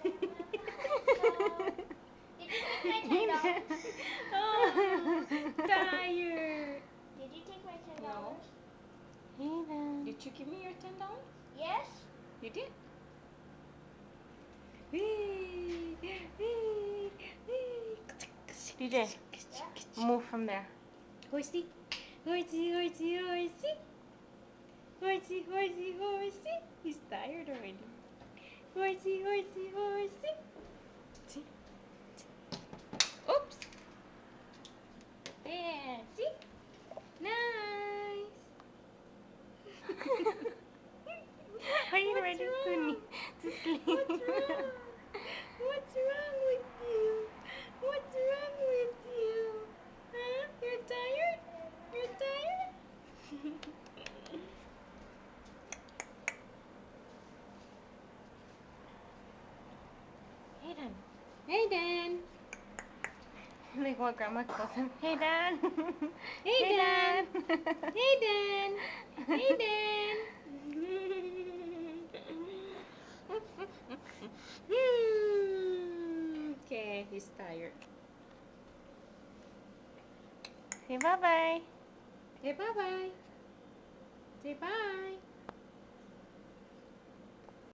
Did you take my $10? Oh, tired. Did you take my $10? No. Hayden. Did you give me your $10? Yes. You did? DJ, move from there. Horsey, horsey, horsey, horsey. Horsey, horsey, horsey. He's tired already. Horsey, horsey, horsey. See? Oops. There, see? Nice. Are you What's ready wrong? to sleep? What's wrong? What's wrong with you? What's wrong with you? Huh? You're tired? You're tired? Hayden. Hayden. Like what grandma calls him. Hayden. Hayden. Hayden. Hayden. Okay, he's tired. Say bye-bye. Say bye-bye. Say bye.